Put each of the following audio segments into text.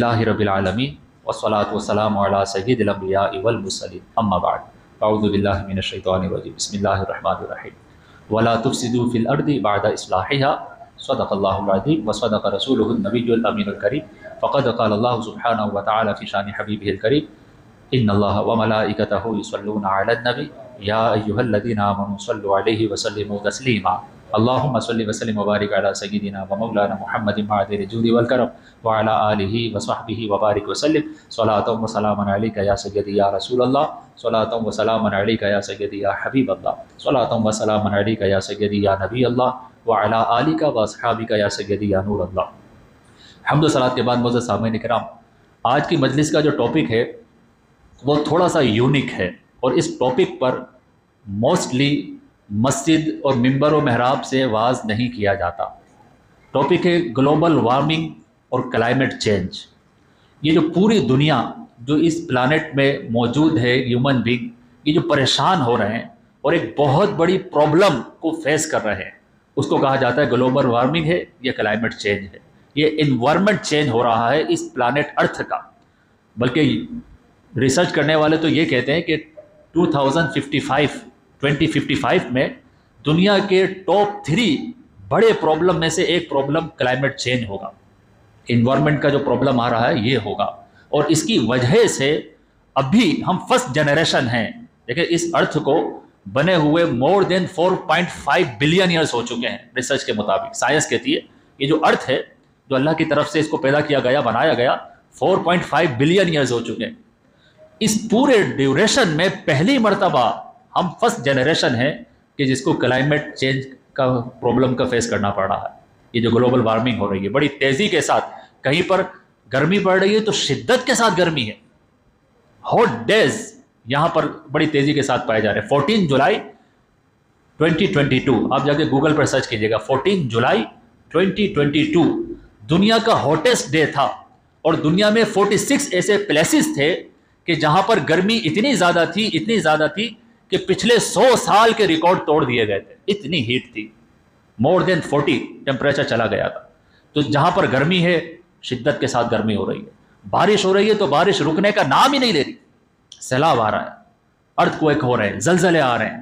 للہ رب العالمین والصلاۃ والسلام علی سید الانبیاء والمرسلین اما بعد اعوذ باللہ من الشیطان الرجیم بسم اللہ الرحمن الرحیم ولا تفسدوا فی الارض بعد اصلاحها صدق اللہ العظیم وصدق رسولہ النبی الامین الکریم فقد قال اللہ سبحانہ وتعالی فی شان حبیبہ الکریم ان اللہ وملائکتہ یصلون علی النبی یا ایھا الذین آمنوا صلوا علیہ وسلموا تسلیما اللہم صلی وسلم وبارک علی سیدنا ومولانا محمد معدن الجود والکرم وعلی آلہ وصحبہ وبارک وسلم صلاۃ وسلام علیک یا سیدی یا رسول اللہ صلاۃ وسلام علیک یا سیدی یا حبیب اللہ صلاۃ وسلام علیک یا سیدی یا نبی اللہ وعلی آلک واصحابک یا سیدی یا نور اللہ۔ حمد و صلوات کے بعد معزز سامعین کرام، آج کی مجلس کا جو ٹاپک ہے وہ تھوڑا سا یونیک ہے، اور اس ٹاپک پر موسٹلی مسجد اور ممبر و محراب سے واعظ نہیں کیا جاتا۔ ٹاپک ہے گلوبل وارمنگ اور کلائمیٹ چینج۔ یہ جو پوری دنیا جو اس پلانٹ میں موجود ہے، ہیومن بینگ، یہ جو پریشان ہو رہے ہیں اور ایک بہت بڑی پرابلم کو فیس کر رہے ہیں، اس کو کہا جاتا ہے گلوبل وارمنگ ہے یا کلائمیٹ چینج ہے۔ یہ انوائرمنٹ چینج ہو رہا ہے اس پلانٹ ارتھ کا، بلکہ ریسرچ کرنے والے تو یہ کہتے ہیں کہ 2055 میں دنیا کے ٹاپ 3 بڑے پرابلم میں سے ایک پرابلم کلائمیٹ چینج ہوگا۔ انوائرمنٹ کا جو پرابلم آ رہا ہے یہ ہوگا، اور اس کی وجہ سے ابھی ہم فرسٹ جنریشن ہیں۔ دیکھیں، اس ارتھ کو بنے ہوئے مور دین 4.5 بلین ایئرس ہو چکے ہیں ریسرچ کے مطابق۔ سائنس کہتی ہے یہ جو ارتھ ہے، جو اللہ کی طرف سے اس کو پیدا کیا گیا، بنایا گیا، 4.5 بلین ایئرز ہو چکے ہیں۔ اس پورے ڈیوریشن میں پہلی مرتبہ ہم فرسٹ جنریشن ہیں کہ جس کو کلائمیٹ چینج کا پرابلم کا فیس کرنا پڑ رہا ہے۔ یہ جو گلوبل وارمنگ ہو رہی ہے بڑی تیزی کے ساتھ، کہیں پر گرمی پڑ رہی ہے تو شدت کے ساتھ گرمی ہے۔ ہاٹ ڈیز یہاں پر بڑی تیزی کے ساتھ پائے جا رہے ہیں۔ 14 جولائی 2022 آپ جا کے گوگل پر سرچ کیجیے گا، 14 جولائی 2022 دنیا کا ہاٹیسٹ ڈے تھا، اور دنیا میں 46 ایسے پلیسز تھے کہ جہاں پر گرمی اتنی زیادہ تھی کہ پچھلے 100 سال کے ریکارڈ توڑ دیے گئے تھے۔ اتنی ہیٹ تھی، مور دین 40 ٹیمپریچر چلا گیا تھا۔ تو جہاں پر گرمی ہے، شدت کے ساتھ گرمی ہو رہی ہے، بارش ہو رہی ہے تو بارش رکنے کا نام ہی نہیں لے رہی، سیلاب آ رہا ہے، ارتھ کویک ہو رہے ہیں، زلزلے آ رہے ہیں،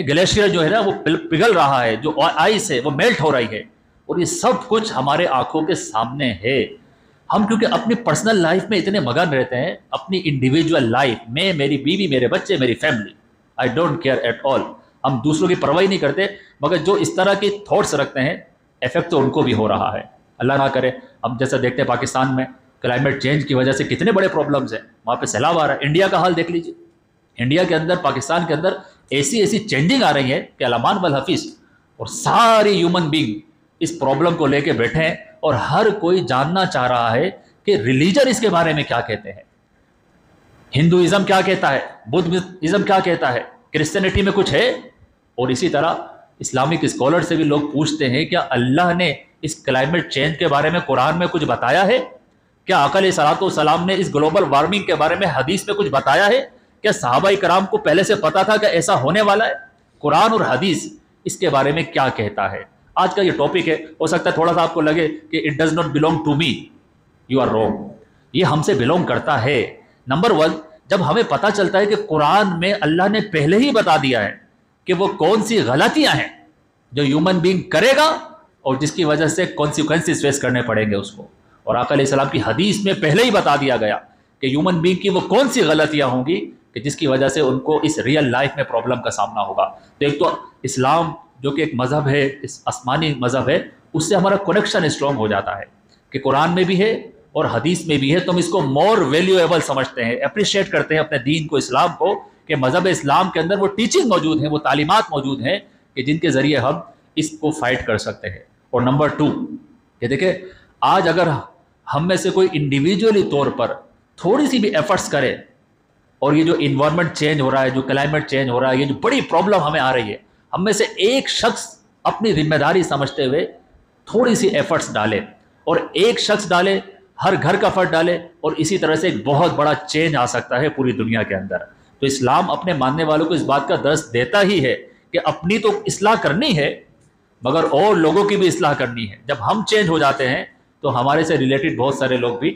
گلیشیئر جو ہے نا وہ پگھل رہا ہے، جو آئس ہے وہ میلٹ ہو رہی ہے، اور یہ سب کچھ ہمارے آنکھوں کے سامنے ہے۔ ہم کیونکہ اپنی پرسنل لائف میں اتنے مگن رہتے ہیں، اپنی انڈیویجول لائف میں، میری بیوی، میرے بچے، میری family, I don't care at all, ہم دوسروں کی پرواہ نہیں کرتے، مگر جو اس طرح کی تھاٹس رکھتے ہیں افیکٹ تو ان کو بھی ہو رہا ہے۔ اللہ نہ کرے، ہم جیسا دیکھتے ہیں پاکستان میں کلائمیٹ چینج کی وجہ سے کتنے بڑے پرابلمز ہیں، وہاں پہ سیلاب آ رہا ہے۔ انڈیا کا حال دیکھ لیجیے، انڈیا کے اندر، پاکستان کے اندر ایسی چینجنگ آ رہی ہے کہ الامان والحفیظ، اور ساری ہیومن بینگ اس پرابلم کو لے کے بیٹھے ہیں، اور ہر کوئی جاننا چاہ رہا ہے کہ ریلیجن اس کے بارے میں کیا کہتے ہیں، ہندوازم کیا کہتا ہے، بدھزم کیا کہتا ہے، کرسچینٹی میں کچھ ہے۔ اور اسی طرح اسلامک اسکالر سے بھی لوگ پوچھتے ہیں کیا اللہ نے اس کلائمیٹ چینج کے بارے میں قرآن میں کچھ بتایا ہے؟ کیا آقا علیہ الصلوۃ والسلام نے اس گلوبل وارمنگ کے بارے میں حدیث میں کچھ بتایا ہے؟ کیا صحابہ کرام کو پہلے سے پتا تھا کہ ایسا ہونے والا ہے؟ قرآن اور حدیث اس کے بارے میں کیا کہتا ہے؟ آج کا یہ ٹاپک ہے۔ ہو سکتا ہے تھوڑا سا آپ کو لگے کہ it does not belong to me, you are wrong, یہ ہم سے بلونگ کرتا ہے۔ نمبر 1، جب ہمیں پتہ چلتا ہے کہ قرآن میں اللہ نے پہلے ہی بتا دیا ہے کہ وہ کون سی غلطیاں ہیں جو ہیومن بینگ کرے گا اور جس کی وجہ سے کانسیکوینسز فیس کرنے پڑیں گے اس کو، اور آقا علیہ السلام کی حدیث میں پہلے ہی بتا دیا گیا کہ ہیومن بینگ کی وہ کون سی غلطیاں ہوں گی کہ جس کی وجہ سے ان کو اس ریئل لائف میں پرابلم کا سامنا ہوگا۔ تو ایک تو اسلام جو کہ ایک مذہب ہے، اس آسمانی مذہب ہے، اس سے ہمارا کنیکشن اسٹرانگ ہو جاتا ہے کہ قرآن میں بھی ہے اور حدیث میں بھی ہے، تو ہم اس کو مور ویلیویبل سمجھتے ہیں، اپریشیٹ کرتے ہیں اپنے دین کو، اسلام کو، کہ مذہب اسلام کے اندر وہ ٹیچنگ موجود ہیں، وہ تعلیمات موجود ہیں کہ جن کے ذریعے ہم اس کو فائٹ کر سکتے ہیں۔ اور نمبر 2 کہ دیکھیں، آج اگر ہم میں سے کوئی انڈیویجولی طور پر تھوڑی سی بھی ایفرٹس کرے، اور یہ جو انوائرمنٹ چینج ہو رہا ہے، جو کلائمیٹ چینج ہو رہا ہے، یہ جو بڑی پرابلم ہمیں آ رہی ہے، ہم میں سے ایک شخص اپنی ذمہ داری سمجھتے ہوئے تھوڑی سی ایفرٹس ڈالے، اور ایک شخص ڈالے، ہر گھر کا فرد ڈالے، اور اسی طرح سے ایک بہت بڑا چینج آ سکتا ہے پوری دنیا کے اندر۔ تو اسلام اپنے ماننے والوں کو اس بات کا درس دیتا ہی ہے کہ اپنی تو اصلاح کرنی ہے، مگر اور لوگوں کی بھی اصلاح کرنی ہے۔ جب ہم چینج ہو جاتے ہیں تو ہمارے سے ریلیٹڈ بہت سارے لوگ بھی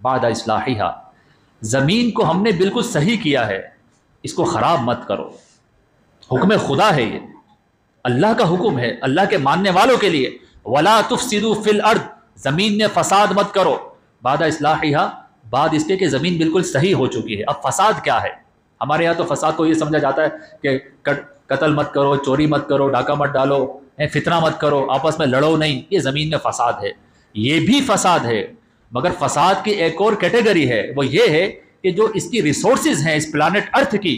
بعد اصلاحها، زمین کو ہم نے بالکل صحیح کیا ہے، اس کو خراب مت کرو. حکم خدا ہے، یہ اللہ کا حکم ہے اللہ کے ماننے والوں کے لیے. ولا تفسدوا فی الارض، زمین میں فساد مت کرو. بعد اصلاحها، بعد اس کے کہ زمین بالکل صحیح ہو چکی ہے. اب فساد کیا ہے؟ ہمارے یہاں تو فساد کو یہ سمجھا جاتا ہے کہ قتل مت کرو، چوری مت کرو، ڈاکہ مت ڈالو، فتنہ مت کرو، آپس میں لڑو نہیں. یہ زمین میں فساد ہے، یہ بھی فساد ہے، مگر فساد کی ایک اور کیٹیگری ہے، وہ یہ ہے کہ جو اس کی ریسورسز ہیں اس پلانٹ ارتھ کی،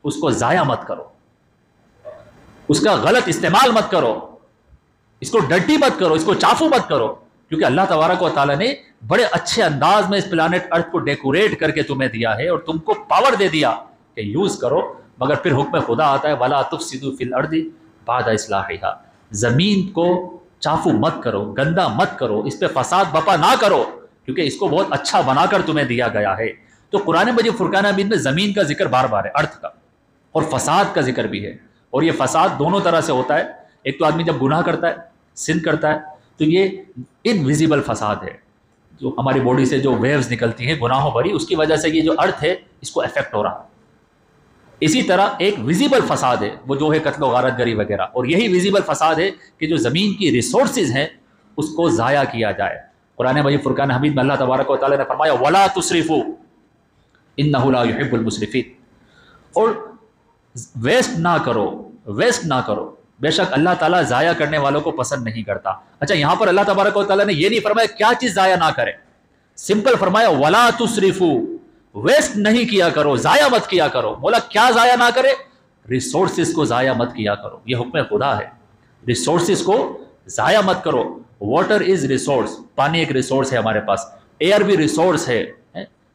اس کو ضائع مت کرو، اس کا غلط استعمال مت کرو، اس کو ڈرٹی مت کرو، اس کو چافو مت کرو. کیونکہ اللہ تبارک و تعالیٰ نے بڑے اچھے انداز میں اس پلانٹ ارتھ کو ڈیکوریٹ کر کے تمہیں دیا ہے اور تم کو پاور دے دیا کہ یوز کرو. مگر پھر حکم خدا آتا ہے وَلَا تُفْسِدُوا فِي الْأَرْضِ بَعْدَ إِصْلَاحِهَا، زمین کو چافو مت کرو، گندا مت کرو، اس پہ فساد بپا نہ کرو، کیونکہ اس کو بہت اچھا بنا کر تمہیں دیا گیا ہے. تو قرآن مجید فرقان حمید میں زمین کا ذکر بار بار ہے، ارتھ کا، اور فساد کا ذکر بھی ہے. اور یہ فساد دونوں طرح سے ہوتا ہے. ایک تو آدمی جب گناہ کرتا ہے، سن کرتا ہے، تو یہ انویزیبل فساد ہے، جو ہماری باڈی سے جو ویوز نکلتی ہیں گناہوں بھری، اس کی وجہ سے یہ جو ارتھ ہے اس کو افیکٹ ہو رہا ہے. اسی طرح ایک ویزیبل فساد ہے، وہ جو ہے قتل و غارت گری وغیرہ. اور یہی ویزیبل فساد ہے کہ جو زمین کی ریسورسز ہیں اس کو ضائع کیا جائے. قرآن مجید فرقان حمید میں اللہ تبارک و تعالیٰ نے فرمایا وَلَا تُسْرِفُوا إِنَّهُ لَا يُحِبُّ الْمُسْرِفِينَ، اور ویسٹ نہ کرو، ویسٹ نہ کرو، بے شک اللہ تعالیٰ ضائع کرنے والوں کو پسند نہیں کرتا. اچھا، یہاں پر اللہ تبارک و تعالیٰ نے یہ نہیں فرمایا کیا چیز ضائع نہ کرے، سمپل فرمایا وَلَا تُسْرِفُوا، ویسٹ نہیں کیا کرو، ضائع مت کیا کرو. بولا کیا ضائع نہ کرے؟ ریسورسز کو ضائع مت کیا کرو. یہ حکم خدا ہے، ریسورسز کو ضائع مت کرو. واٹر از ریسورس، پانی ایک ریسورس ہے ہمارے پاس، ایئر بھی ریسورس ہے،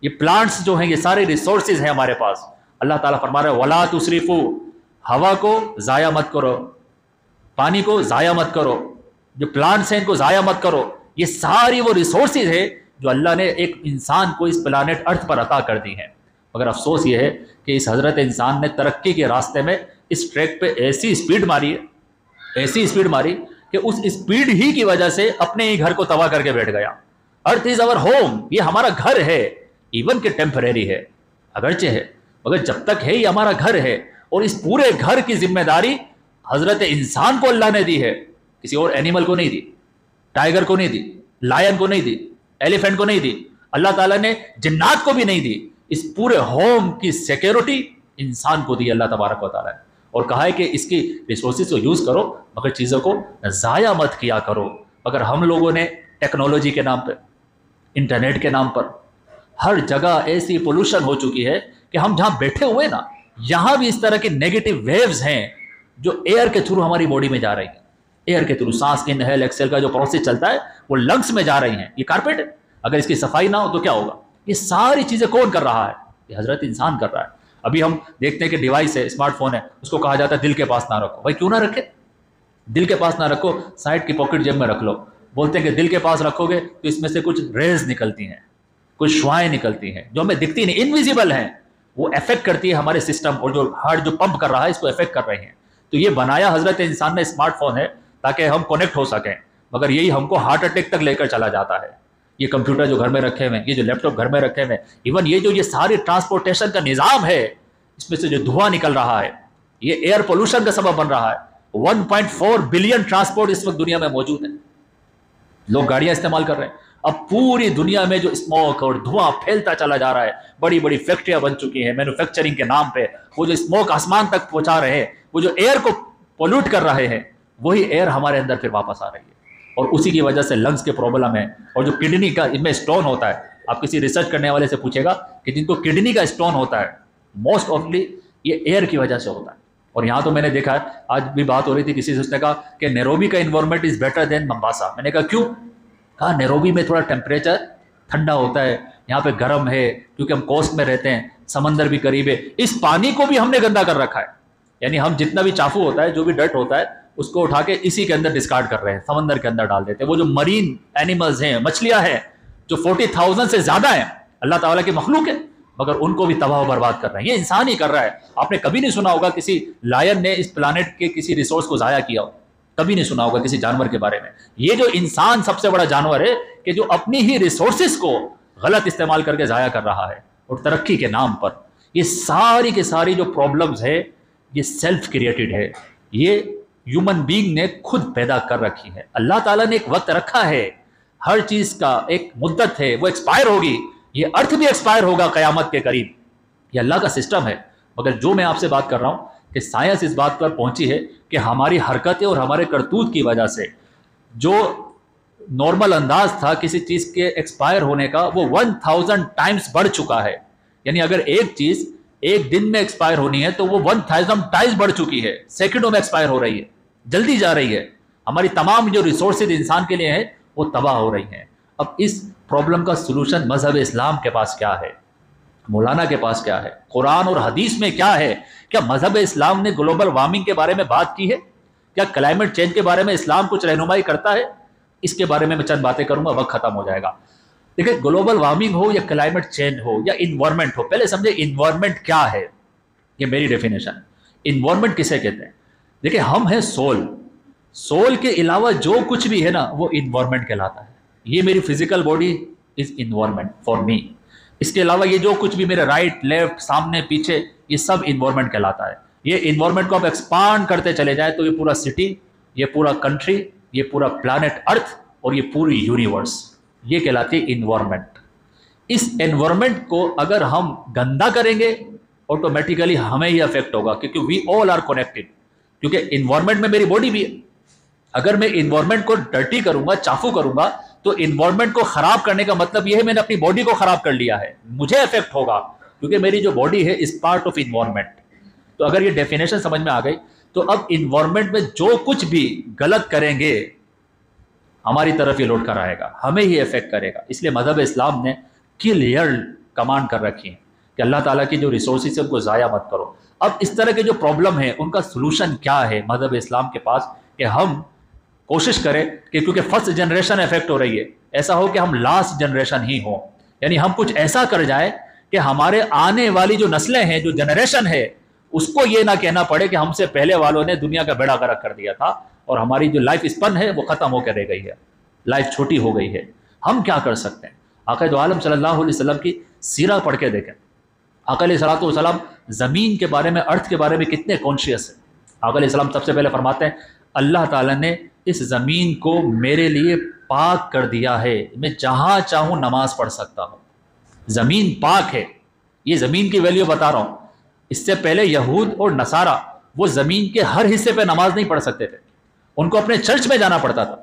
یہ پلانٹس جو ہیں یہ سارے ریسورسز ہیں ہمارے پاس. اللہ تعالیٰ فرما رہا ہے وَلَا تُسْرِفُوا، ہوا کو ضائع مت کرو، پانی کو ضائع مت کرو، جو پلانٹس ہیں ان کو ضائع مت کرو. یہ ساری وہ ریسورسز ہے جو اللہ نے ایک انسان کو اس پلانٹ ارتھ پر عطا کر دی ہیں. مگر افسوس یہ ہے کہ اس حضرت انسان نے ترقی کے راستے میں اس ٹریک پہ ایسی اسپیڈ ماری ہے، ایسی اسپیڈ ماری کہ اس اسپیڈ ہی کی وجہ سے اپنے ہی گھر کو تباہ کر کے بیٹھ گیا. ارتھ از اور ہوم، یہ ہمارا گھر ہے، ایون کہ ٹیمپریری ہے اگرچہ ہے، مگر جب تک ہے یہ ہمارا گھر ہے. اور اس پورے گھر کی ذمہ داری حضرت انسان کو اللہ نے دی ہے، کسی اور اینیمل کو نہیں دی، ٹائیگر کو نہیں دی، لائن کو نہیں دی، ایلیفینٹ کو نہیں دی، اللہ تعالیٰ نے جنات کو بھی نہیں دی. اس پورے ہوم کی سیکیورٹی انسان کو دی اللہ تبارک و تعالیٰ نے، اور کہا ہے کہ اس کی ریسورسز کو یوز کرو مگر چیزوں کو ضائع مت کیا کرو. مگر ہم لوگوں نے ٹیکنالوجی کے نام پہ، انٹرنیٹ کے نام پر ہر جگہ ایسی پولوشن ہو چکی ہے کہ ہم جہاں بیٹھے ہوئے نا، یہاں بھی اس طرح کی نیگیٹو ویوز ہیں جو ایئر کے تھرو ہماری باڈی میں جا رہی ہیں. ایئر کے تھرو سانس انہیل ایکسیل کا جو پروسیس چلتا ہے وہ لنگس میں جا رہی ہیں. یہ کارپیٹ ہے، اگر اس کی صفائی نہ ہو تو کیا ہوگا؟ یہ ساری چیزیں کون کر رہا ہے؟ یہ حضرت انسان کر رہا ہے. ابھی ہم دیکھتے ہیں کہ ڈیوائس ہے، اسمارٹ فون ہے، اس کو کہا جاتا ہے دل کے پاس نہ رکھو. بھائی کیوں نہ رکھے؟ دل کے پاس نہ رکھو، سائڈ کی پاکٹ جیب میں رکھ لو. بولتے ہیں کہ دل کے پاس رکھو گے تو اس میں سے کچھ ریز نکلتی ہیں، کچھ شعائیں نکلتی ہیں جو ہمیں دکھتی نہیں، انویزیبل ہیں، وہ افیکٹ کرتی ہے ہمارے سسٹم، اور جو ہارٹ جو پمپ کر رہا ہے اس کو افیکٹ کر رہے ہیں. تو یہ بنایا حضرت انسان نے اسمارٹ فون ہے تاکہ ہم کنیکٹ ہو سکیں، مگر یہی ہم کو ہارٹ اٹیک تک لے کر چلا جاتا ہے. یہ کمپیوٹر جو گھر میں رکھے ہوئے ہیں، یہ جو لیپ ٹاپ گھر میں رکھے ہوئے ہیں، ایون یہ ساری ٹرانسپورٹیشن کا نظام ہے، اس میں سے جو دھواں نکل رہا ہے یہ ایئر پولوشن کا سبب بن رہا ہے. 1.4 بلین ٹرانسپورٹ اس وقت دنیا میں موجود ہے، لوگ گاڑیاں استعمال کر رہے ہیں. اب پوری دنیا میں جو اسموک اور دھواں پھیلتا چلا جا رہا ہے، بڑی بڑی فیکٹریاں بن چکی ہیں مینوفیکچرنگ کے نام پہ، وہ جو اسموک آسمان تک پہنچا رہے ہیں، وہ جو ایئر کو پولوٹ کر رہے ہیں، وہی ایئر ہمارے اندر پھر واپس آ رہی ہے. اور اسی کی وجہ سے لنگس کے پرابلم ہے. اور جو کڈنی کا ان میں اسٹون ہوتا ہے، آپ کسی ریسرچ کرنے والے سے پوچھے گا کہ جن کو کڈنی کا اسٹون ہوتا ہے، موسٹ آفلی یہ ایئر کی وجہ سے ہوتا ہے. اور یہاں تو میں نے دیکھا ہے، آج بھی بات ہو رہی تھی کسی سے، اس نے کہا کہ نیروبی کا environment is better than Mombasa. میں نے کہا کیوں؟ کہا نیروبی میں تھوڑا ٹیمپریچر ٹھنڈا ہوتا ہے، یہاں پہ گرم ہے کیونکہ ہم کوسٹ میں رہتے ہیں، سمندر بھی قریب ہے. اس پانی کو بھی ہم نے گندا کر رکھا ہے، یعنی ہم جتنا بھی چافو ہوتا ہے، جو بھی ڈرٹ ہوتا ہے، اس کو اٹھا کے اسی کے اندر ڈسکارڈ کر رہے ہیں، سمندر کے اندر ڈال دیتے ہیں. وہ جو مرین اینیملز ہیں، مچھلیاں ہیں جو 40,000 سے زیادہ ہیں، اللہ تعالیٰ کی مخلوق ہے، مگر ان کو بھی تباہ و برباد کر رہے ہیں. یہ انسان ہی کر رہا ہے. آپ نے کبھی نہیں سنا ہوگا کسی لائن نے اس پلانٹ کے کسی ریسورس کو ضائع کیا ہو، کبھی نہیں سنا ہوگا کسی جانور کے بارے میں. یہ جو انسان سب سے بڑا جانور ہے کہ جو اپنی ہی ریسورسز کو غلط استعمال کر کے ضائع کر رہا ہے، اور ترقی کے نام پر یہ ساری کے ساری جو پرابلمز ہے یہ سیلف کریٹڈ ہے، یہ ہیومن بینگ نے خود پیدا کر رکھی ہے۔ اللہ تعالیٰ نے ایک وقت رکھا ہے، ہر چیز کا ایک مدت ہے، وہ ایکسپائر ہوگی، یہ ارتھ بھی ایکسپائر ہوگا قیامت کے قریب، یہ اللہ کا سسٹم ہے۔ مگر جو میں آپ سے بات کر رہا ہوں کہ سائنس اس بات پر پہنچی ہے کہ ہماری حرکتیں اور ہمارے کرتوت کی وجہ سے جو نارمل انداز تھا کسی چیز کے ایکسپائر ہونے کا وہ 1000 ٹائمز بڑھ چکا ہے، یعنی اگر ایک چیز ایک دن میں ایکسپائر ہونی ہے تو وہ 1000 ٹائمز بڑھ چکی ہے، سیکنڈوں میں ایکسپائر ہو رہی ہے، جلدی جا رہی ہے، ہماری تمام جو ریسورسز انسان کے لیے ہیں وہ تباہ ہو رہی ہیں۔ اب اس پرابلم کا سلوشن مذہب اسلام کے پاس کیا ہے، مولانا کے پاس کیا ہے، قرآن اور حدیث میں کیا ہے؟ کیا مذہب اسلام نے گلوبل وارمنگ کے بارے میں بات کی ہے؟ کیا کلائمیٹ چینج کے بارے میں اسلام کچھ رہنمائی کرتا ہے؟ اس کے بارے میں چند باتیں کروں گا، وقت ختم ہو جائے گا۔ دیکھیں، گلوبل وارمنگ ہو یا کلائمیٹ چینج ہو یا انوائرمنٹ ہو، پہلے سمجھے انوائرمنٹ کیا ہے، یہ میری ڈیفینیشن۔ انوائرمنٹ کسے کہتے ہیں؟ دیکھیں، ہم ہیں سول کے علاوہ جو کچھ بھی ہے نا وہ انوائرمنٹ کہلاتا ہے۔ یہ میری physical body is environment for me, اس کے علاوہ یہ جو کچھ بھی میرے رائٹ لیفٹ سامنے پیچھے یہ سب انوائرمنٹ کہلاتا ہے۔ یہ انوائرمنٹ کو آپ ایکسپانڈ کرتے چلے جائیں تو یہ پورا سٹی، یہ پورا کنٹری، یہ پورا پلانٹ ارتھ اور یہ پوری یونیورس، یہ کہلاتی ہے انوائرمنٹ۔ اس انوائرمنٹ کو اگر ہم گندا کریں گے آٹومیٹیکلی ہمیں ہی افیکٹ ہوگا، کیونکہ وی آل آر کنیکٹڈ، کیونکہ انوائرمنٹ میں میری باڈی بھی ہے۔ اگر میں انوائرمنٹ کو ڈرٹی کروں گا، چافو کروں گا، تو انوائرمنٹ کو خراب کرنے کا مطلب یہ ہے میں نے اپنی باڈی کو خراب کر لیا ہے، مجھے افیکٹ ہوگا کیونکہ میری جو باڈی ہے از پارٹ آف انوائرمنٹ۔ تو اگر یہ ڈیفینیشن سمجھ میں آ گئی تو اب انوائرمنٹ میں جو کچھ بھی غلط کریں گے ہماری طرف یہ لوٹ کر آئے گا، ہمیں ہی افیکٹ کرے گا۔ اس لیے مذہب اسلام نے کلیئر کمانڈ کر رکھی ہے کہ اللہ تعالیٰ کی جو ریسورسز ہے ان کو ضائع مت کرو۔ اب اس طرح کے جو پرابلم ہے ان کا سلوشن کیا ہے مذہب اسلام کے پاس، کہ ہم کوشش کریں کہ کیونکہ فرسٹ جنریشن افیکٹ ہو رہی ہے، ایسا ہو کہ ہم لاسٹ جنریشن ہی ہوں، یعنی ہم کچھ ایسا کر جائیں کہ ہمارے آنے والی جو نسلیں ہیں، جو جنریشن ہے، اس کو یہ نہ کہنا پڑے کہ ہم سے پہلے والوں نے دنیا کا بیڑا غرق کر دیا تھا اور ہماری جو لائف اسپن ہے وہ ختم ہو کے رہ گئی ہے، لائف چھوٹی ہو گئی ہے۔ ہم کیا کر سکتے ہیں؟ آقا دو عالم صلی اللہ علیہ وسلم کی سیرہ پڑھ کے دیکھیں۔ آقا علیہ الصلوۃ والسلام زمین کے بارے میں، ارتھ کے بارے میں کتنے کانشیس ہیں۔ آقا علیہ السلام سب سے پہلے فرماتے ہیں اللہ تعالیٰ نے اس زمین کو میرے لیے پاک کر دیا ہے، میں جہاں چاہوں نماز پڑھ سکتا ہوں، زمین پاک ہے۔ یہ زمین کی ویلیو بتا رہا ہوں۔ اس سے پہلے یہود اور نصارہ وہ زمین کے ہر حصے پہ نماز نہیں پڑھ سکتے تھے، ان کو اپنے چرچ میں جانا پڑتا تھا۔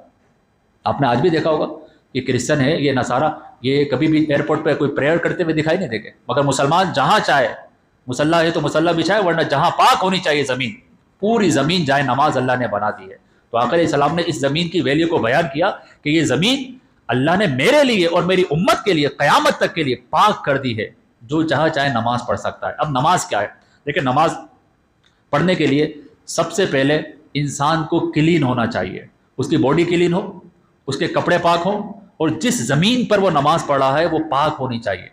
آپ نے آج بھی دیکھا ہوگا یہ کرسچن ہے، یہ نصارہ، یہ کبھی بھی ایئرپورٹ پہ کوئی پریئر کرتے ہوئے دکھائی نہیں دیں گے، مگر مسلمان جہاں چاہے، مصلی ہے تو مصلی بچھائے، ورنہ جہاں پاک ہونی چاہیے زمین، پوری زمین جائے نماز اللہ نے بنا دی ہے۔ تو آقا علیہ السلام نے اس زمین کی ویلیو کو بیان کیا کہ یہ زمین اللہ نے میرے لیے اور میری امت کے لیے قیامت تک کے لیے پاک کر دی ہے، جو جہاں چاہے نماز پڑھ سکتا ہے۔ اب نماز کیا ہے؟ دیکھیں، نماز پڑھنے کے لیے سب سے پہلے انسان کو کلین ہونا چاہیے، اس کی باڈی کلین ہو، اس کے کپڑے پاک ہوں، اور جس زمین پر وہ نماز پڑھا ہے وہ پاک ہونی چاہیے۔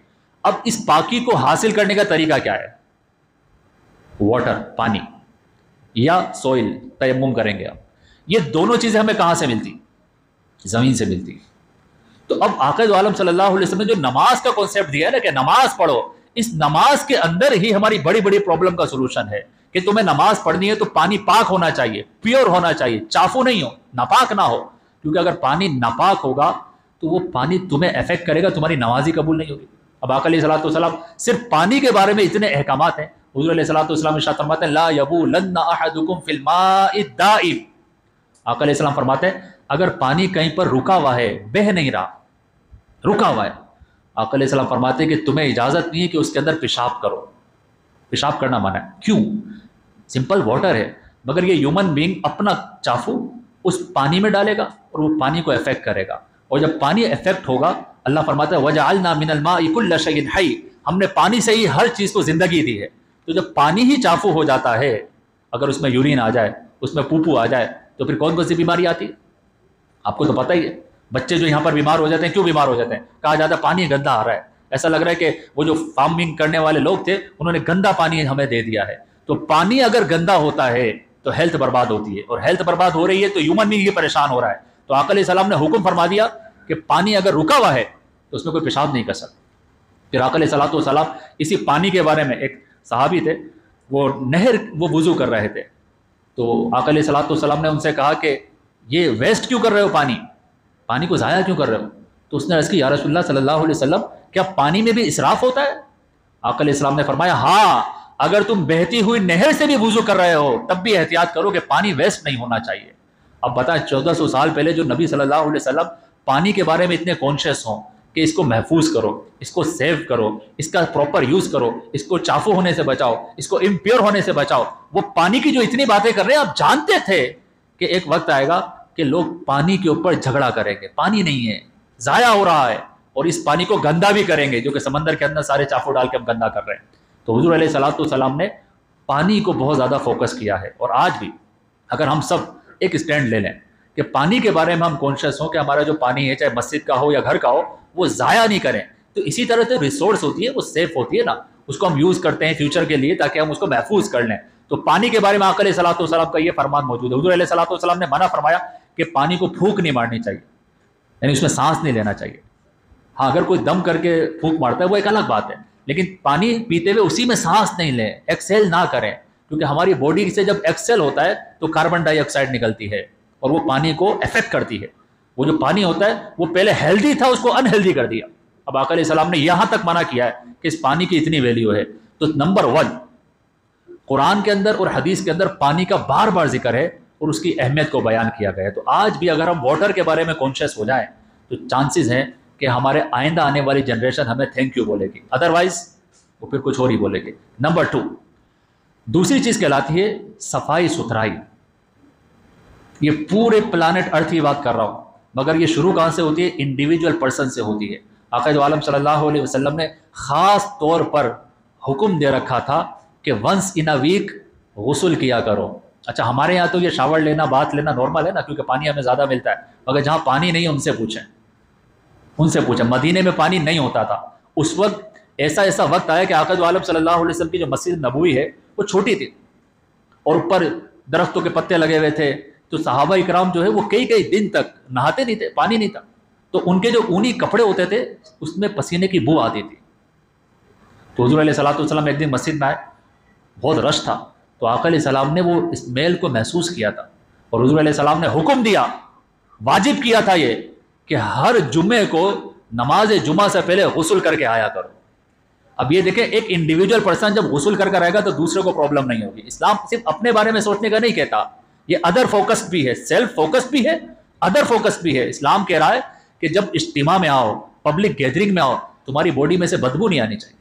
اب اس پاکی کو حاصل کرنے کا طریقہ کیا ہے؟ واٹر، پانی، یا سوئل، تیمم کریں گے آپ۔ یہ دونوں چیزیں ہمیں کہاں سے ملتی؟ زمین سے ملتی۔ تو اب آقا دو عالم صلی اللہ علیہ وسلم نے جو نماز کا کانسیپٹ دیا ہے نا کہ نماز پڑھو، اس نماز کے اندر ہی ہماری بڑی بڑی پرابلم کا سلوشن ہے کہ تمہیں نماز پڑھنی ہے تو پانی پاک ہونا چاہیے، پیور ہونا چاہیے، چافو نہیں ہو، ناپاک نہ ہو، کیونکہ اگر پانی ناپاک ہوگا تو وہ پانی تمہیں افیکٹ کرے گا، تمہاری نماز ہی قبول نہیں ہوگی۔ اب آقا علیہ الصلوۃ والسلام صرف پانی کے بارے میں اتنے احکامات ہیں۔ حضور علیہ الصلوۃ والسلام ارشاد فرماتے ہیں لا یبولن احدکم فی الماء الدائم۔ آقا علیہ السلام فرماتے ہیں اگر پانی کہیں پر رکا ہوا ہے، بہہ نہیں رہا، رکا ہوا ہے، آقا علیہ السلام فرماتے ہیں کہ تمہیں اجازت نہیں ہے کہ اس کے اندر پیشاب کرو، پیشاب کرنا منع ہے۔ کیوں؟ سمپل واٹر ہے، مگر یہ ہیومن بینگ اپنا چافو اس پانی میں ڈالے گا اور وہ پانی کو افیکٹ کرے گا، اور جب پانی افیکٹ ہوگا اللہ فرماتا ہے وَجَعَلْنَا مِنَ الْمَاءِ كُلَّ شَيْءٍ حَيٍّ، ہم نے پانی سے ہی ہر چیز کو زندگی دی ہے۔ تو جب پانی ہی چافو ہو جاتا ہے، اگر اس میں یورین آ جائے، اس میں پوپو آ جائے، تو پھر کون کون سی بیماری آتی ہے؟ آپ کو تو پتہ ہی ہے۔ بچے جو یہاں پر بیمار ہو جاتے ہیں، کیوں بیمار ہو جاتے ہیں؟ کہا جاتا ہے پانی گندا آ رہا ہے، ایسا لگ رہا ہے کہ وہ جو فارمنگ کرنے والے لوگ تھے انہوں نے گندا پانی ہمیں دے دیا ہے۔ تو پانی اگر گندا ہوتا ہے تو ہیلتھ برباد ہوتی ہے، اور ہیلتھ برباد ہو رہی ہے تو ہیومن بینگ ہی پریشان ہو رہا ہے۔ تو آقا علیہ السلام نے حکم فرما دیا کہ پانی اگر رکا ہوا ہے تو اس میں کوئی پیشاب نہیں کر سکتا۔ پھر آقا علیہ الصلوۃ والسلام اسی پانی کے بارے میں، ایک صحابی تھے وہ وہ وضو کر رہے تھے، تو آقا علیہ الصلوۃ والسلام نے ان سے کہا کہ یہ ویسٹ کیوں کر رہے ہو، پانی کو ضائع کیوں کر رہے ہو؟ تو اس نے عرض کی یا رسول اللہ صلی اللہ علیہ وسلم کیا پانی میں بھی اسراف ہوتا ہے؟ آقا علیہ السلام نے فرمایا ہاں، اگر تم بہتی ہوئی نہر سے بھی وضو کر رہے ہو تب بھی احتیاط کرو کہ پانی ویسٹ نہیں ہونا چاہیے۔ اب بتائیں 1400 سال پہلے جو نبی صلی اللہ علیہ وسلم پانی کے بارے میں اتنے کانشیس ہوں کہ اس کو محفوظ کرو، اس کو سیو کرو، اس کا پراپر یوز کرو، اس کو چافو ہونے سے بچاؤ، اس کو امپیور ہونے سے بچاؤ، وہ پانی کی جو اتنی باتیں کر رہے ہیں آپ جانتے تھے کہ ایک وقت آئے گا کہ لوگ پانی کے اوپر جھگڑا کریں گے، پانی نہیں ہے، ضائع ہو رہا ہے، اور اس پانی کو گندا بھی کریں گے جو کہ سمندر کے اندر سارے چافو ڈال کے ہم گندا کر رہے ہیں۔ تو حضور علیہ الصلوۃ والسلام نے پانی کو بہت زیادہ فوکس کیا ہے، اور آج بھی اگر ہم سب ایک اسٹینڈ لے لیں کہ پانی کے بارے میں ہم کانشیس ہوں کہ ہمارا جو پانی ہے چاہے مسجد کا ہو یا گھر کا ہو وہ ضائع نہیں کریں، تو اسی طرح سے ریسورس ہوتی ہے وہ سیف ہوتی ہے نا، اس کو ہم یوز کرتے ہیں فیوچر کے لیے تاکہ ہم اس کو محفوظ کر لیں۔ تو پانی کے بارے میں آقا علیہ الصلوۃ والسلام کا یہ فرمان موجود ہے۔ حضور علیہ الصلوۃ والسلام نے منع فرمایا کہ پانی کو پھونک نہیں مارنی چاہیے، یعنی اس میں سانس نہیں لینا چاہیے۔ ہاں اگر کوئی دم کر کے پھونک مارتا ہے وہ ایک الگ بات ہے، لیکن پانی پیتے ہوئے اسی میں سانس نہیں لیں، ایکسیل نہ کریں، کیونکہ ہماری باڈی سے جب ایکسیل ہوتا ہے تو کاربن ڈائی آکسائڈ نکلتی ہے اور وہ پانی کو افیکٹ کرتی ہے۔ وہ جو پانی ہوتا ہے وہ پہلے ہیلدی تھا، اس کو انہیلدی کر دیا۔ اب آقا علیہ السلام نے یہاں تک منع کیا ہے کہ اس پانی کی اتنی ویلیو ہے۔ تو نمبر 1 قرآن کے اندر اور حدیث کے اندر پانی کا بار بار ذکر ہے اور اس کی اہمیت کو بیان کیا گیا ہے۔ تو آج بھی اگر ہم واٹر کے بارے میں کانشیس ہو جائیں تو چانسز ہیں کہ ہمارے آئندہ آنے والی جنریشن ہمیں تھینک یو بولے گی، ادروائز وہ پھر کچھ اور ہی بولے گی۔ نمبر 2 دوسری چیز کہلاتی ہے صفائی ستھرائی۔ یہ پورے پلانٹ ارتھ کی بات کر رہا ہوں، مگر یہ شروع کہاں سے ہوتی ہے؟ انڈیویجول پرسن سے ہوتی ہے۔ آقا دو عالم صلی اللہ علیہ وسلم نے خاص طور پر حکم دے رکھا تھا کہ ونس ان اے ویک غسل کیا کرو۔ اچھا ہمارے یہاں تو یہ شاور لینا، بات لینا نارمل ہے نا، کیونکہ پانی ہمیں زیادہ ملتا ہے، مگر جہاں پانی نہیں ہے ان سے پوچھیں۔ مدینے میں پانی نہیں ہوتا تھا اس وقت، ایسا وقت آیا کہ آقا دو عالم صلی اللہ علیہ وسلم کی جو مسجد نبوی ہے وہ چھوٹی تھی اور اوپر درختوں کے پتے لگے ہوئے تھے، تو صحابہ اکرام جو ہے وہ کئی دن تک نہاتے نہیں تھے، پانی نہیں تھا، تو ان کے جو اونی کپڑے ہوتے تھے اس میں پسینے کی بو آتی تھی۔ تو حضور علیہ الصلوۃ والسلام ایک دن مسجد میں آئے، بہت رش تھا، تو آقا علیہ السلام نے وہ اس میل کو محسوس کیا تھا، اور حضور علیہ السلام نے حکم دیا، واجب کیا تھا یہ کہ ہر جمعے کو نماز جمعہ سے پہلے غسل کر کے آیا کرو۔ اب یہ دیکھیں ایک انڈیویجول پرسن جب غسل کر آئے گا تو دوسرے کو پرابلم نہیں ہوگی۔ اسلام صرف اپنے بارے میں سوچنے کا نہیں کہتا، یہ ادر فوکس بھی ہے، سیلف فوکس بھی ہے، ادر فوکس بھی ہے۔ اسلام کہہ رہا ہے کہ جب اجتماع میں آؤ، پبلک گیدرنگ میں آؤ، تمہاری باڈی میں سے بدبو نہیں آنی چاہیے،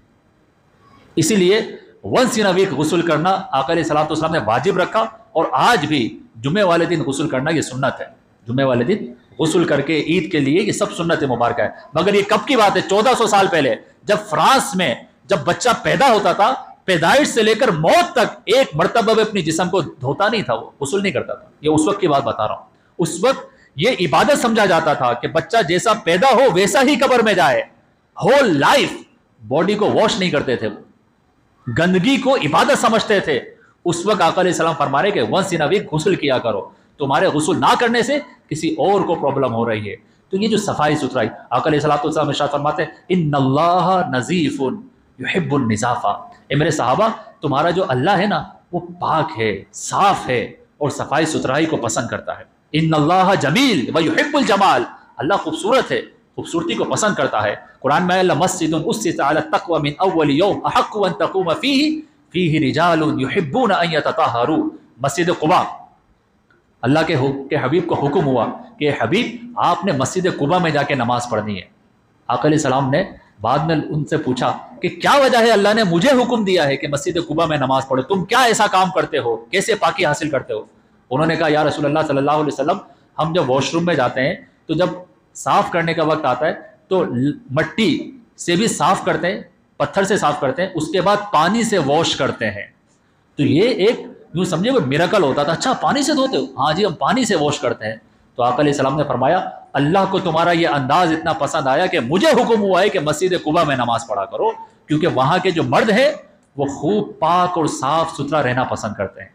اسی لیے ونس ان اے ویک غسل کرنا آقا علیہ الصلوۃ والسلام نے واجب رکھا، اور آج بھی جمعے والے دن غسل کرنا یہ سنت ہے۔ جمعے والے دن غسل کر کے عید کے لیے یہ سب سنت مبارکہ ہے۔ مگر یہ کب کی بات ہے؟ 1400 سال پہلے، جب فرانس میں جب بچہ پیدا ہوتا تھا، پیدائش سے لے کر موت تک ایک مرتبہ بھی اپنی جسم کو دھوتا نہیں تھا، وہ غسل نہیں کرتا تھا۔ یہ اس وقت کی بات بتا رہا ہوں۔ اس وقت یہ عبادت سمجھا جاتا تھا کہ بچہ جیسا پیدا ہو ویسا ہی قبر میں جائے، ہول لائف باڈی کو واش نہیں کرتے تھے، وہ گندگی کو عبادت سمجھتے تھے۔ اس وقت آقا علیہ السلام فرما رہے کہ ونس ان اے ویک غسل کیا کرو، تمہارے غسل نہ کرنے سے کسی اور کو پرابلم ہو رہی ہے۔ تو یہ جو صفائی ستھرائی، آقا علیہ السلام ارشاد فرماتے ہیں ان اللہ نظیف یحب النظافہ، اے میرے صحابہ تمہارا جو اللہ ہے نا وہ پاک ہے، صاف ہے، اور صفائی ستھرائی کو پسند کرتا ہے۔ ان اللہ جمیل ویحب الجمال، اللہ خوبصورت ہے، خوبصورتی کو پسند کرتا ہے۔ قرآن میں اللہ مسجد اسست علی التقوى من اول یوم احق ان تقوم فیہ رجال یحبون ان یتطہروا، مسجد قباء، اللہ کے حبیب کو حکم ہوا کہ حبیب آپ نے مسجد قباء میں جا کے نماز پڑھنی ہے۔ آقا علیہ السلام نے بعد میں ان سے پوچھا کہ کیا وجہ ہے اللہ نے مجھے حکم دیا ہے کہ مسجد قباء میں نماز پڑھو، تم کیا ایسا کام کرتے ہو، کیسے پاکی حاصل کرتے ہو؟ انہوں نے کہا یا رسول اللہ صلی اللہ علیہ وسلم ہم جب واش روم میں جاتے ہیں تو جب صاف کرنے کا وقت آتا ہے تو مٹی سے بھی صاف کرتے ہیں، پتھر سے صاف کرتے ہیں، اس کے بعد پانی سے واش کرتے ہیں۔ تو یہ ایک یوں سمجھے کوئی میریکل ہوتا تھا، اچھا پانی سے دھوتے ہو؟ ہاں جی ہم پانی سے واش کرتے ہیں۔ تو آقا علیہ السلام نے فرمایا اللہ کو تمہارا یہ انداز اتنا پسند آیا کہ مجھے حکم ہوا ہے کہ مسجد قباء میں نماز پڑھا کرو، کیونکہ وہاں کے جو مرد ہیں وہ خوب پاک اور صاف ستھرا رہنا پسند کرتے ہیں۔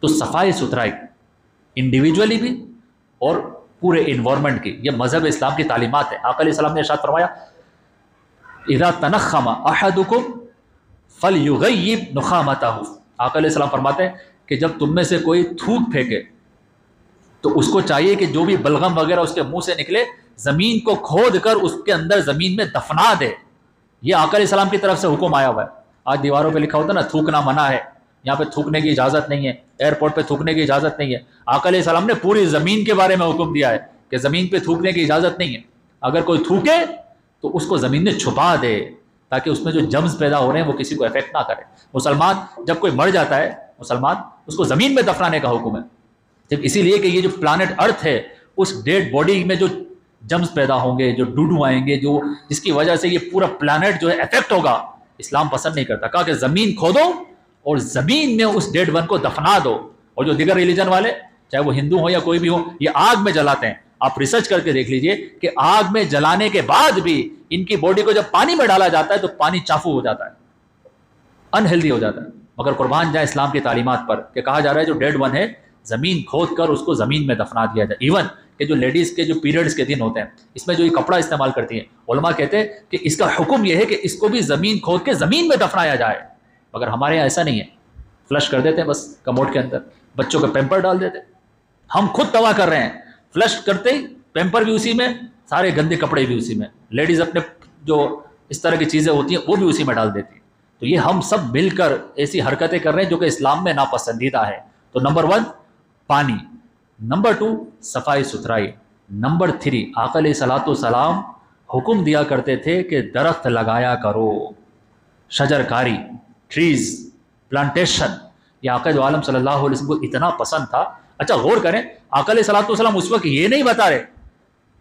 تو صفائی ستھرائی انڈیویجولی بھی اور پورے انوائرمنٹ کی، یہ مذہب اسلام کی تعلیمات ہے۔ آقا علیہ السلام نے ارشاد فرمایا اذا تنخم احدکم فلیغیب نخامتہ، آقا علیہ السلام فرماتے ہیں کہ جب تم میں سے کوئی تھوک پھینکے تو اس کو چاہیے کہ جو بھی بلغم وغیرہ اس کے منہ سے نکلے زمین کو کھود کر اس کے اندر زمین میں دفنا دے۔ یہ آقا علیہ السلام کی طرف سے حکم آیا ہوا ہے۔ آج دیواروں پہ لکھا ہوتا ہے نا تھوکنا منع ہے، یہاں پہ تھوکنے کی اجازت نہیں ہے، ایئرپورٹ پہ تھوکنے کی اجازت نہیں ہے۔ آقا علیہ السلام نے پوری زمین کے بارے میں حکم دیا ہے کہ زمین پہ تھوکنے کی اجازت نہیں ہے، اگر کوئی تھوکے تو اس کو زمین میں چھپا دے تاکہ اس میں جو جمز پیدا ہو رہے ہیں وہ کسی کو افیکٹ نہ کرے۔ مسلمان جب کوئی مر جاتا ہے مسلمان اس کو زمین میں دفنانے کا حکم ہے، جب اسی لیے کہ یہ جو پلانٹ ارتھ ہے اس ڈیڈ باڈی میں جو جمز پیدا ہوں گے، جو ڈوڈو آئیں گے، جو جس کی وجہ سے یہ پورا پلانٹ جو ہے افیکٹ ہوگا، اسلام پسند نہیں کرتا۔ کہا کہ زمین کھودو اور زمین میں اس ڈیڈ ون کو دفنا دو۔ اور جو دیگر ریلیجن والے چاہے وہ ہندو ہوں یا کوئی بھی ہو، یہ آگ میں جلاتے ہیں۔ آپ ریسرچ کر کے دیکھ لیجئے کہ آگ میں جلانے کے بعد بھی ان کی باڈی کو جب پانی میں ڈالا جاتا ہے تو پانی چافو ہو جاتا ہے، انہیلدی ہو جاتا ہے۔ مگر قربان جائے اسلام کی تعلیمات پر کہ کہا جا رہا ہے جو ڈیڈ ون ہے زمین کھود کر اس کو زمین میں دفنا دیا جائے۔ ایون کہ جو لیڈیز کے جو پیریڈز کے دن ہوتے ہیں اس میں جو یہ کپڑا استعمال کرتی ہیں، علماء کہتے ہیں کہ اس کا حکم یہ ہے کہ اس کو بھی زمین کھود کے زمین میں دفنایا جائے۔ مگر ہمارے یہاں ایسا نہیں ہے، فلش کر دیتے ہیں بس کموڈ کے اندر، بچوں کا پیمپر ڈال دیتے ہیں۔ ہم خود تباہ کر رہے ہیں، فلش کرتے ہی پیمپر بھی اسی میں، سارے گندے کپڑے بھی اسی میں، لیڈیز اپنے جو اس طرح کی چیزیں ہوتی ہیں وہ بھی اسی میں ڈال دیتی ہیں۔ تو یہ ہم سب مل کر ایسی حرکتیں کر رہے ہیں جو کہ اسلام میں ناپسندیدہ ہے۔ تو نمبر 1 پانی، نمبر 2 صفائی ستھرائی، نمبر 3 آقا علیہ الصلوۃ والسلام حکم دیا کرتے تھے کہ درخت لگایا کرو، شجر کاری، ٹریز، پلانٹیشن۔ یہ آقا جو عالم صلی اللہ علیہ وسلم کو اتنا پسند تھا۔ اچھا غور کریں، آقا علیہ الصلوۃ والسلام اس وقت یہ نہیں بتا رہے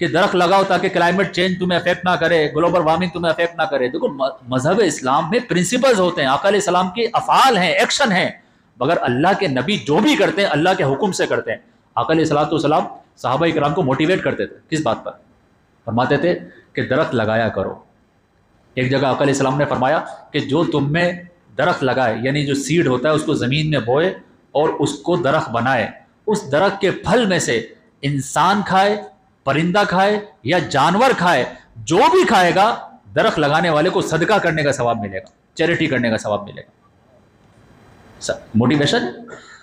کہ درخت لگاؤ تاکہ کلائمیٹ چینج تمہیں افیکٹ نہ کرے، گلوبل وارمنگ تمہیں افیکٹ نہ کرے۔ دیکھو مذہب اسلام میں پرنسپلز ہوتے ہیں، آقا علیہ السلام کے افعال ہیں، ایکشن ہیں، مگر اللہ کے نبی جو بھی کرتے ہیں اللہ کے حکم سے کرتے ہیں۔ آقا علیہ الصلوۃ والسلام صحابہ کرام کو موٹیویٹ کرتے تھے، کس بات پر؟ فرماتے تھے کہ درخت لگایا کرو۔ ایک جگہ آقا علیہ السلام نے فرمایا کہ جو تم میں درخت لگائے، یعنی جو سیڈ ہوتا ہے اس کو زمین میں بوئے اور اس کو درخت بنائے، اس درخت کے پھل میں سے انسان کھائے، پرندہ کھائے یا جانور کھائے، جو بھی کھائے گا درخت لگانے والے کو صدقہ کرنے کا ثواب ملے گا، چیریٹی کرنے کا ثواب ملے گا۔ موٹیویشن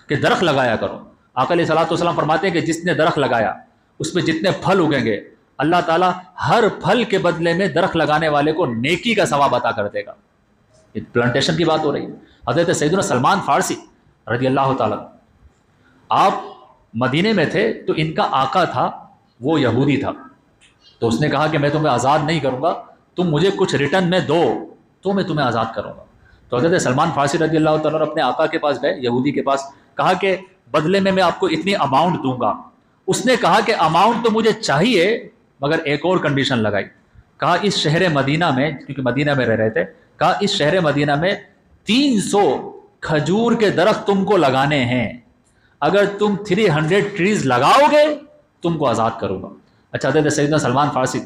کہ درخت لگایا کرو۔ آقا علیہ الصلوۃ والسلام فرماتے ہیں کہ جس نے درخت لگایا اس میں جتنے پھل اگیں گے اللہ تعالیٰ ہر پھل کے بدلے میں درخت لگانے والے کو نیکی کا ثواب عطا کر دے گا۔ یہ پلانٹیشن کی بات ہو رہی ہے۔ حضرت سیدنا سلمان فارسی رضی اللہ تعالیٰ، آپ مدینے میں تھے تو ان کا آقا تھا وہ یہودی تھا، تو اس نے کہا کہ میں تمہیں آزاد نہیں کروں گا، تم مجھے کچھ ریٹرن میں دو تو میں تمہیں آزاد کروں گا۔ تو حضرت سلمان فارسی رضی اللہ تعالیٰ اپنے آقا کے پاس گئے، یہودی کے پاس، کہا کہ بدلے میں آپ کو اتنی اماؤنٹ دوں گا۔ اس نے کہا کہ اماؤنٹ تو مجھے چاہیے مگر ایک اور کنڈیشن لگائی، کہا اس شہر مدینہ میں، کیونکہ مدینہ میں رہ رہے تھے، کہا اس شہر مدینہ میں 300 کھجور کے درخت تم کو لگانے ہیں، اگر تم 300 ٹریز لگاؤ گے تم کو آزاد کروں گا۔ اچھا حضرت سیدنا سلمان فارسی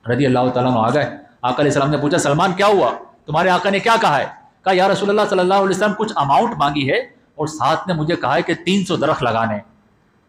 رضی اللہ تعالیٰ عنہ آ گئے، آقا علیہ السلام نے پوچھا سلمان کیا ہوا، تمہارے آقا نے کیا کہا ہے؟ کہا یا رسول اللہ صلی اللہ علیہ وسلم کچھ اماؤنٹ مانگی ہے اور ساتھ نے مجھے کہا ہے کہ 300 درخت لگانے ہیں۔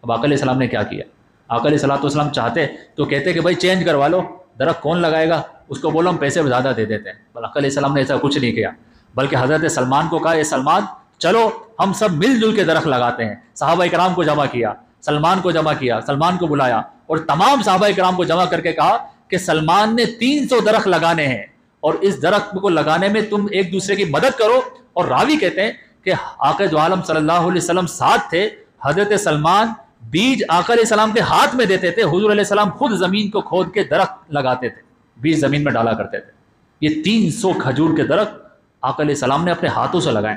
اب آقا علیہ السلام نے کیا کیا؟ آقا علیہ السلام چاہتے تو کہتے کہ بھائی چینج کروا لو، درخت کون لگائے گا، اس کو بولو ہم پیسے زیادہ دے دیتے ہیں۔ بل آقا علیہ السلام نے ایسا کچھ نہیں کیا، بلکہ حضرت سلمان کو کہا اے سلمان چلو ہم سب مل جل کے درخت لگاتے ہیں۔ صحابہ کرام کو جمع کیا، سلمان کو جمع کیا، سلمان کو بلایا اور تمام صحابہ کرام کو جمع کر کے کہا کہ سلمان نے 300 درخت لگانے ہیں اور اس درخت کو لگانے میں تم ایک دوسرے کی مدد کرو۔ اور راوی کہتے ہیں کہ آقا دو عالم صلی اللہ علیہ وسلم ساتھ تھے، حضرت سلمان بیج آقا علیہ السلام کے ہاتھ میں دیتے تھے، حضور علیہ السلام خود زمین کو کھود کے درخت لگاتے تھے، بیج زمین میں ڈالا کرتے تھے۔ یہ 300 کھجور کے درخت آقا علیہ السلام نے اپنے ہاتھوں سے لگائے۔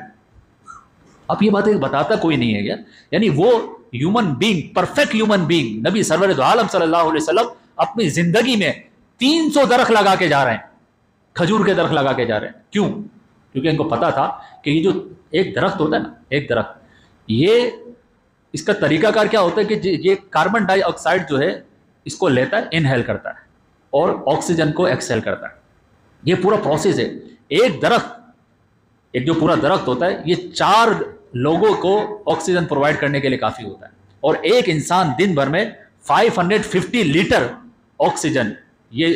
اب یہ باتیں بتاتا کوئی نہیں ہے کیا؟ یعنی وہ human being, perfect human being نبی سرور دو عالم صلی اللہ علیہ وسلم اپنی زندگی میں 300 درخت لگا کے جا رہے ہیں، کھجور کے درخت لگا کے جا رہے ہیں۔ کیوں؟ کیونکہ ان کو پتا تھا کہ یہ جو ایک درخت ہوتا ہے نا، ایک درخت، یہ اس کا طریقہ کار کیا ہوتا ہے کہ یہ کاربن ڈائی آکسائڈ جو ہے اس کو لیتا ہے، انہیل کرتا ہے اور آکسیجن کو ایکسیل کرتا ہے۔ یہ پورا پروسیس ہے۔ ایک درخت، ایک جو پورا درخت ہوتا ہے یہ 4 لوگوں کو آکسیجن پرووائڈ کرنے کے لیے کافی ہوتا ہے، اور ایک انسان دن بھر میں 550 لیٹر آکسیجن، یہ